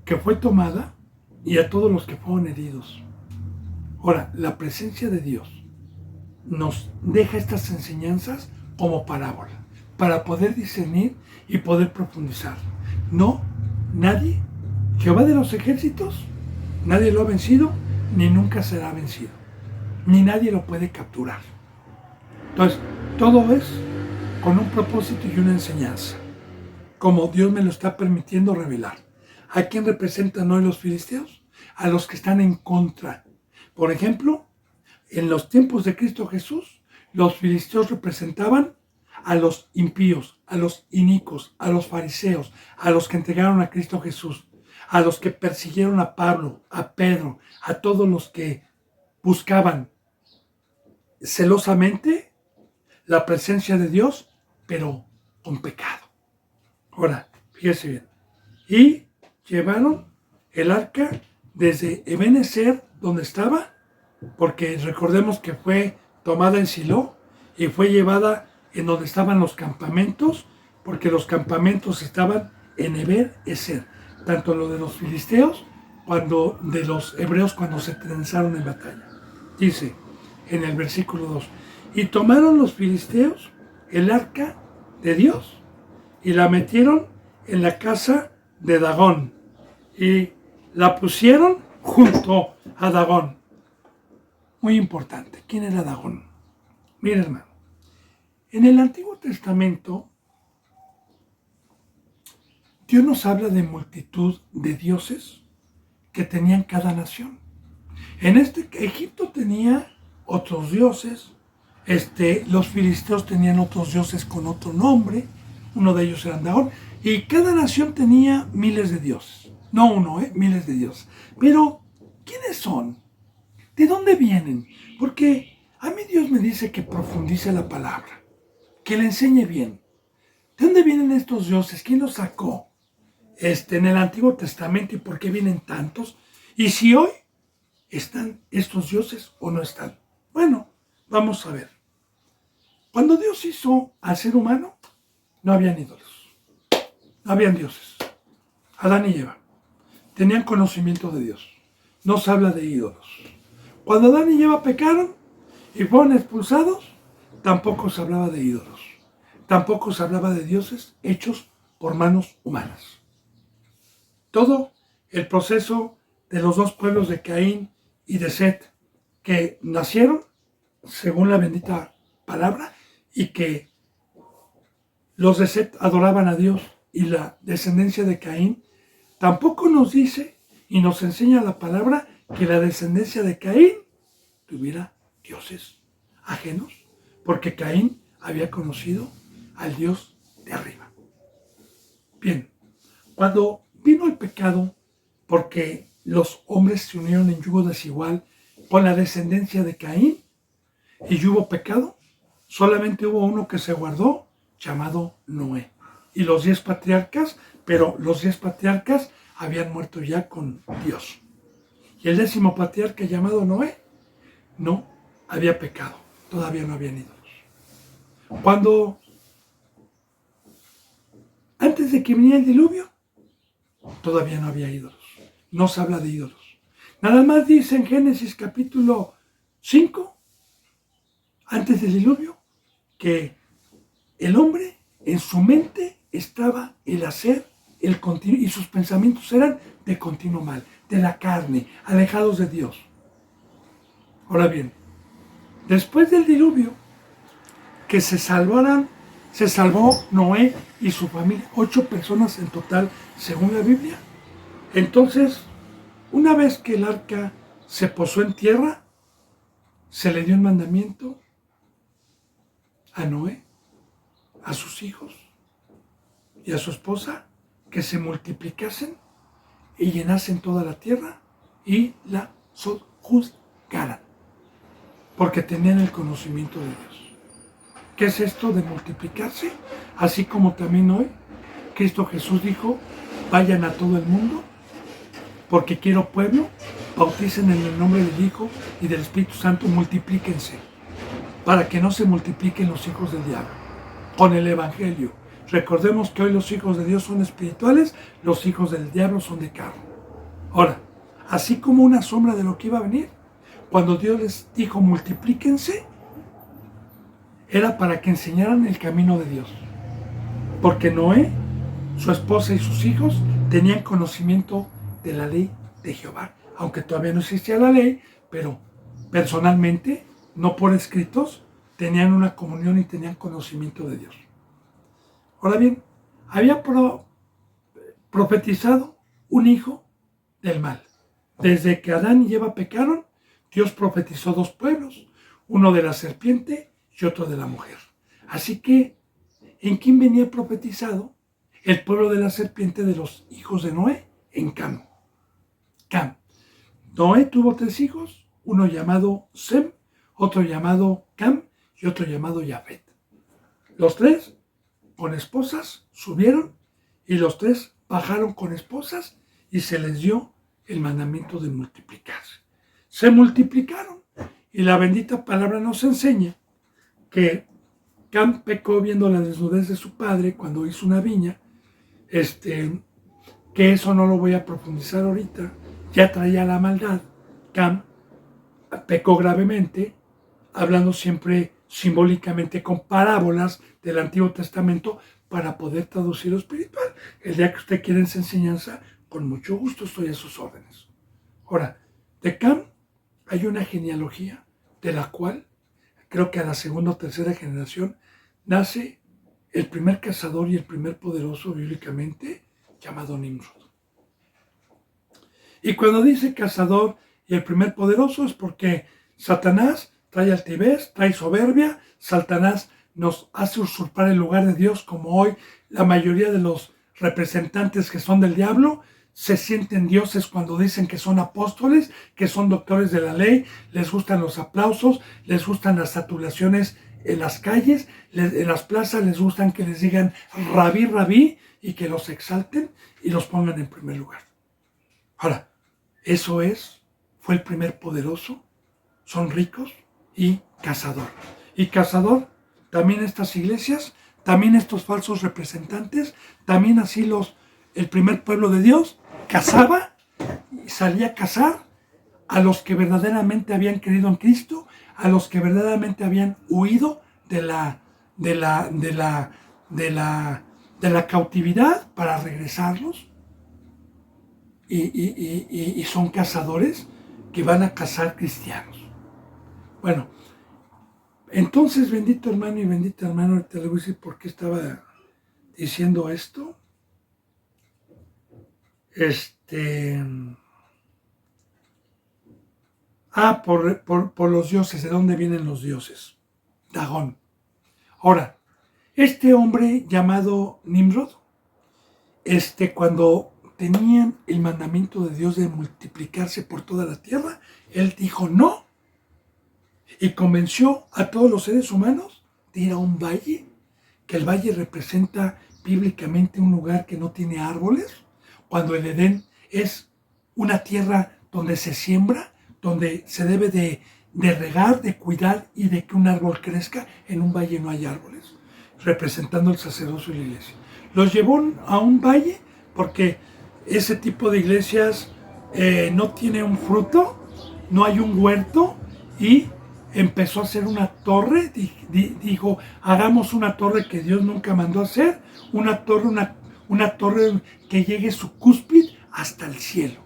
S1: que fue tomada y a todos los que fueron heridos. Ahora, la presencia de Dios nos deja estas enseñanzas como parábola, para poder discernir y poder profundizar. No, nadie, Jehová de los ejércitos, nadie lo ha vencido, ni nunca será vencido, ni nadie lo puede capturar. Entonces, todo es con un propósito y una enseñanza, como Dios me lo está permitiendo revelar. ¿A quién representan hoy los filisteos? A los que están en contra. Por ejemplo, en los tiempos de Cristo Jesús, los filisteos representaban a los impíos, a los inicuos, a los fariseos, a los que entregaron a Cristo Jesús, a los que persiguieron a Pablo, a Pedro, a todos los que buscaban celosamente la presencia de Dios, pero con pecado. Ahora, fíjese bien. Y llevaron el arca desde Ebenezer, donde estaba, porque recordemos que fue tomada en Silo y fue llevada en donde estaban los campamentos, porque los campamentos estaban en Ebenezer, tanto lo de los filisteos cuando de los hebreos cuando se trenzaron en batalla. Dice en el versículo 2, y tomaron los filisteos el arca de Dios y la metieron en la casa de Dagón y la pusieron junto a Dagón. Muy importante, ¿quién era Dagón? Mira, hermano, en el Antiguo Testamento Dios nos habla de multitud de dioses que tenían cada nación. En Egipto tenía otros dioses, los filisteos tenían otros dioses con otro nombre, uno de ellos era Dagón, y cada nación tenía miles de dioses. No uno, miles de dioses. Pero, ¿quiénes son? ¿De dónde vienen? Porque a mí Dios me dice que profundice la palabra, que le enseñe bien. ¿De dónde vienen estos dioses? ¿Quién los sacó? En el Antiguo Testamento, y por qué vienen tantos, y si hoy están estos dioses o no están. Bueno, vamos a ver. Cuando Dios hizo al ser humano, no habían ídolos, no habían dioses. Adán y Eva tenían conocimiento de Dios. No se habla de ídolos. Cuando Adán y Eva pecaron y fueron expulsados, tampoco se hablaba de ídolos. Tampoco se hablaba de dioses hechos por manos humanas. Todo el proceso de los dos pueblos de Caín y de Set, que nacieron según la bendita palabra, y que los de Set adoraban a Dios, y la descendencia de Caín, tampoco nos dice y nos enseña la palabra que la descendencia de Caín tuviera dioses ajenos, porque Caín había conocido al Dios de arriba. Bien, cuando vino el pecado, porque los hombres se unieron en yugo desigual con la descendencia de Caín, y hubo pecado, solamente hubo uno que se guardó, llamado Noé. Y los 10 patriarcas, pero los 10 patriarcas habían muerto ya con Dios. Y el 10º patriarca, llamado Noé, no había pecado, todavía no habían ídolos. Antes de que viniera el diluvio, todavía no había ídolos. No se habla de ídolos. Nada más dice en Génesis capítulo 5, antes del diluvio, que el hombre en su mente estaba el hacer, el continuo, y sus pensamientos eran de continuo mal, de la carne, alejados de Dios. Ahora bien, después del diluvio, que se salvó Noé y su familia, 8 personas en total, según la Biblia. Entonces, una vez que el arca se posó en tierra, se le dio un mandamiento a Noé, a sus hijos y a su esposa, que se multiplicasen y llenasen toda la tierra y la sojuzgaran, porque tenían el conocimiento de Dios. ¿Qué es esto de multiplicarse? Así como también hoy Cristo Jesús dijo, vayan a todo el mundo, porque quiero pueblo, bauticen en el nombre del Hijo y del Espíritu Santo, multiplíquense, para que no se multipliquen los hijos del diablo, con el Evangelio. Recordemos que hoy los hijos de Dios son espirituales, los hijos del diablo son de carne. Ahora, así como una sombra de lo que iba a venir, cuando Dios les dijo multiplíquense, era para que enseñaran el camino de Dios. Porque Noé, su esposa y sus hijos tenían conocimiento de la ley de Jehová. Aunque todavía no existía la ley, pero personalmente, no por escritos, tenían una comunión y tenían conocimiento de Dios. Ahora bien, había profetizado un hijo del mal. Desde que Adán y Eva pecaron, Dios profetizó dos pueblos, uno de la serpiente y otro de la mujer. Así que, ¿en quién venía profetizado? El pueblo de la serpiente de los hijos de Noé, en Cam. Noé tuvo 3 hijos, uno llamado Sem, otro llamado Cam y otro llamado Jafet. Los 3 con esposas subieron y los 3 bajaron con esposas y se les dio el mandamiento de multiplicarse. Se multiplicaron y la bendita palabra nos enseña que Cam pecó viendo la desnudez de su padre cuando hizo una viña, que eso no lo voy a profundizar ahorita, ya traía la maldad. Cam pecó gravemente, hablando siempre simbólicamente con parábolas del Antiguo Testamento para poder traducir lo espiritual. El día que usted quiera esa enseñanza, con mucho gusto estoy a sus órdenes. Ahora, de Cam hay una genealogía de la cual creo que a la segunda o tercera generación nace el primer cazador y el primer poderoso bíblicamente llamado Nimrod. Y cuando dice cazador y el primer poderoso es porque Satanás trae altivez, trae soberbia. Satanás nos hace usurpar el lugar de Dios, como hoy la mayoría de los representantes que son del diablo se sienten dioses cuando dicen que son apóstoles, que son doctores de la ley, les gustan los aplausos, les gustan las saturaciones en las calles, en las plazas les gustan que les digan rabí, rabí y que los exalten y los pongan en primer lugar. Ahora, eso fue el primer poderoso, son ricos y cazador. Y cazador, también estas iglesias, también estos falsos representantes, también así el primer pueblo de Dios cazaba y salía a cazar a los que verdaderamente habían creído en Cristo, a los que verdaderamente habían huido de la cautividad para regresarlos. Y son cazadores que van a cazar cristianos. Bueno, entonces, bendito hermano y bendita hermana, ahorita le voy a decir por qué estaba diciendo esto. Por los dioses. ¿De dónde vienen los dioses? Dagón. Ahora, este hombre llamado Nimrod, cuando tenían el mandamiento de Dios de multiplicarse por toda la tierra, él dijo no y convenció a todos los seres humanos de ir a un valle, que el valle representa bíblicamente un lugar que no tiene árboles, cuando el Edén es una tierra donde se siembra, donde se debe de regar, de cuidar y de que un árbol crezca. En un valle no hay árboles, representando el sacerdocio y la iglesia. Los llevó a un valle porque ese tipo de iglesias no tiene un fruto, no hay un huerto, y empezó a hacer una torre. Dijo, hagamos una torre que Dios nunca mandó a hacer, una torre que llegue su cúspide hasta el cielo,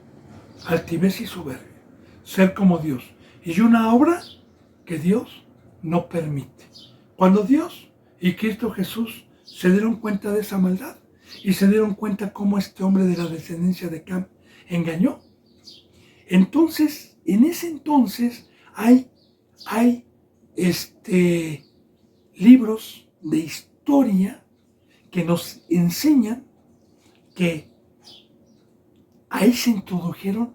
S1: altivez y soberbia, ser como Dios, y una obra que Dios no permite. Cuando Dios y Cristo Jesús se dieron cuenta de esa maldad y se dieron cuenta cómo este hombre de la descendencia de Cam engañó, entonces, en ese entonces hay libros de historia que nos enseñan que ahí se introdujeron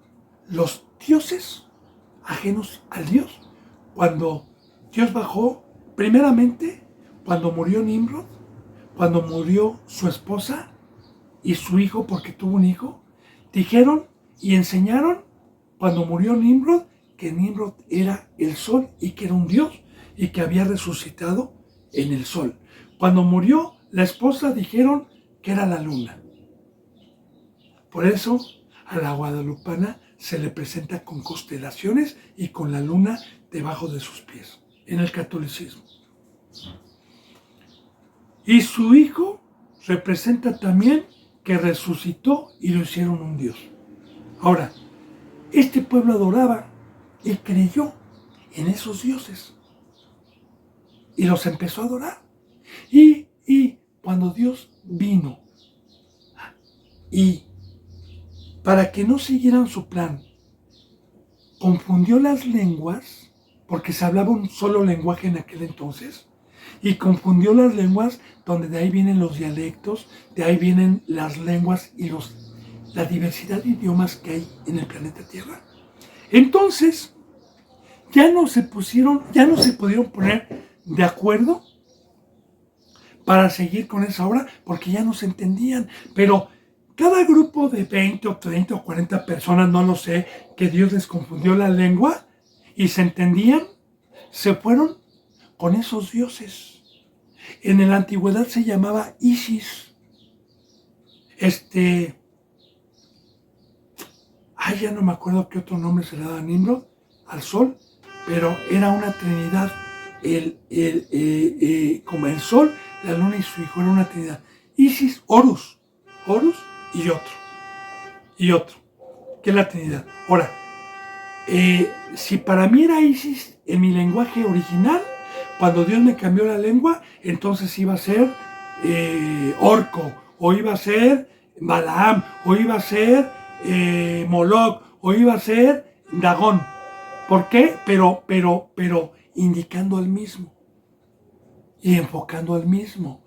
S1: los dioses ajenos al Dios. Cuando Dios bajó, primeramente, cuando murió Nimrod, cuando murió su esposa y su hijo, porque tuvo un hijo, dijeron y enseñaron, cuando murió Nimrod, que Nimrod era el sol y que era un dios y que había resucitado en el sol. Cuando murió la esposa, dijeron que era la luna. Por eso a la guadalupana se le presenta con constelaciones y con la luna debajo de sus pies, en el catolicismo. Y su hijo representa también que resucitó y lo hicieron un Dios. Ahora, este pueblo adoraba y creyó en esos dioses y los empezó a adorar. Y cuando Dios vino y para que no siguieran su plan, confundió las lenguas, porque se hablaba un solo lenguaje en aquel entonces, y confundió las lenguas, donde de ahí vienen los dialectos, de ahí vienen las lenguas y la diversidad de idiomas que hay en el planeta Tierra. Entonces, ya no se pudieron poner de acuerdo para seguir con esa obra, porque ya no se entendían. Pero cada grupo de 20 o 30 o 40 personas, no lo sé, que Dios les confundió la lengua y se entendían, se fueron con esos dioses. En la antigüedad se llamaba Isis. Ya no me acuerdo qué otro nombre se le daba a Nimrod, al sol, pero era una trinidad. Como el sol, la luna y su hijo, era una trinidad. Isis, Horus y otro, que es la trinidad. Ahora, si para mí era Isis en mi lenguaje original, cuando Dios me cambió la lengua, entonces iba a ser Orco, o iba a ser Balaam, o iba a ser Moloch, o iba a ser Dagón. ¿Por qué? Pero indicando al mismo y enfocando al mismo.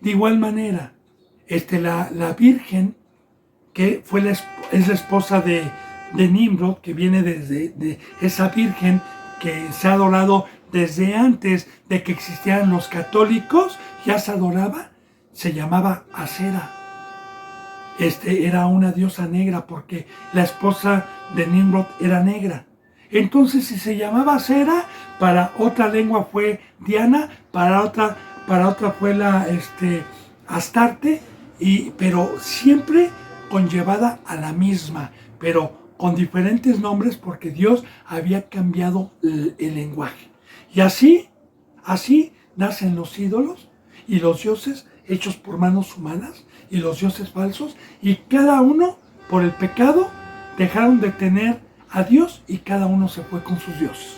S1: De igual manera, la Virgen, que es la esposa de Nimrod, que viene de esa Virgen que se ha adorado desde antes de que existieran los católicos, ya se adoraba, se llamaba Asera. Era una diosa negra porque la esposa de Nimrod era negra. Entonces, si se llamaba Asera, para otra lengua fue Diana, para otra fue la Astarte, pero siempre conllevada a la misma, pero con diferentes nombres porque Dios había cambiado el lenguaje. Y así nacen los ídolos y los dioses hechos por manos humanas y los dioses falsos, y cada uno por el pecado dejaron de tener a Dios y cada uno se fue con sus dioses.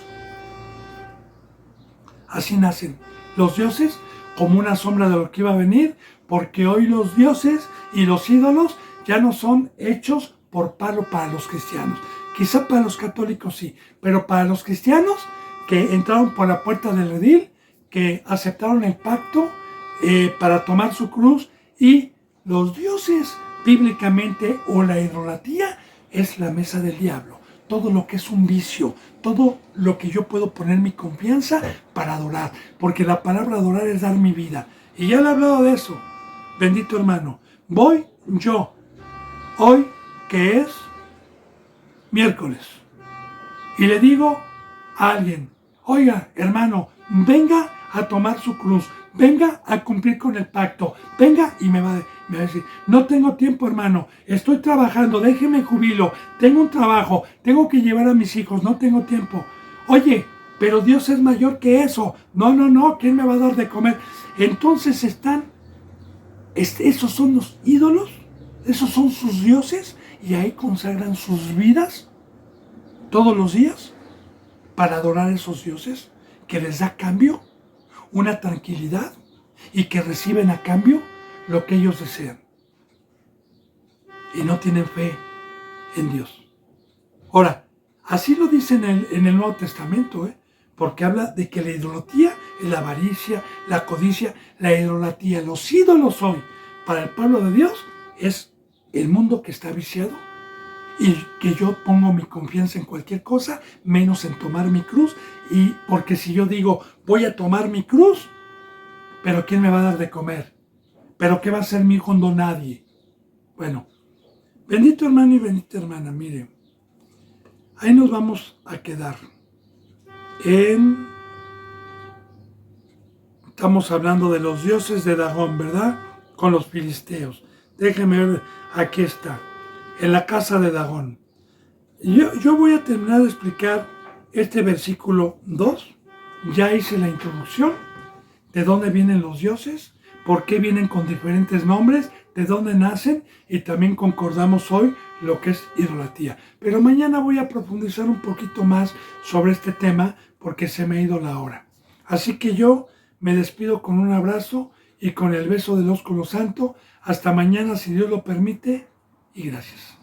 S1: Así nacen los dioses como una sombra de lo que iba a venir, porque hoy los dioses y los ídolos ya no son hechos por palo para los cristianos. Quizá para los católicos sí, pero para los cristianos que entraron por la puerta del redil, que aceptaron el pacto para tomar su cruz, y los dioses bíblicamente, o la idolatría, es la mesa del diablo. Todo lo que es un vicio, todo lo que yo puedo poner mi confianza para adorar, porque la palabra adorar es dar mi vida. Y ya le he hablado de eso, bendito hermano. Voy yo, hoy que es miércoles, y le digo a alguien: oiga, hermano, venga a tomar su cruz, venga a cumplir con el pacto, venga, y me va a decir: no tengo tiempo, hermano, estoy trabajando, déjeme jubilo, tengo un trabajo, tengo que llevar a mis hijos, no tengo tiempo. Oye, pero Dios es mayor que eso. No, ¿quién me va a dar de comer? Entonces esos son los ídolos, esos son sus dioses, y ahí consagran sus vidas todos los días para adorar a esos dioses, que les da cambio una tranquilidad y que reciben a cambio lo que ellos desean, y no tienen fe en Dios. Ahora, así lo dice en el Nuevo Testamento, porque habla de que la idolatría es la avaricia, la codicia, la idolatría, los ídolos hoy para el pueblo de Dios es el mundo que está viciado, y que yo pongo mi confianza en cualquier cosa, menos en tomar mi cruz. Y porque si yo digo, voy a tomar mi cruz, pero ¿quién me va a dar de comer? ¿Pero qué va a hacer mi hijo? No, nadie. Bueno, bendito hermano y bendita hermana, mire, ahí nos vamos a quedar. Estamos hablando de los dioses de Dagón, ¿verdad? Con los filisteos. Déjenme ver, aquí está, en la casa de Dagón. Yo voy a terminar de explicar este versículo 2. Ya hice la introducción, de dónde vienen los dioses, por qué vienen con diferentes nombres, de dónde nacen, y también concordamos hoy lo que es idolatría. Pero mañana voy a profundizar un poquito más sobre este tema porque se me ha ido la hora. Así que yo me despido con un abrazo y con el beso del ósculo santo. Hasta mañana, si Dios lo permite, y gracias.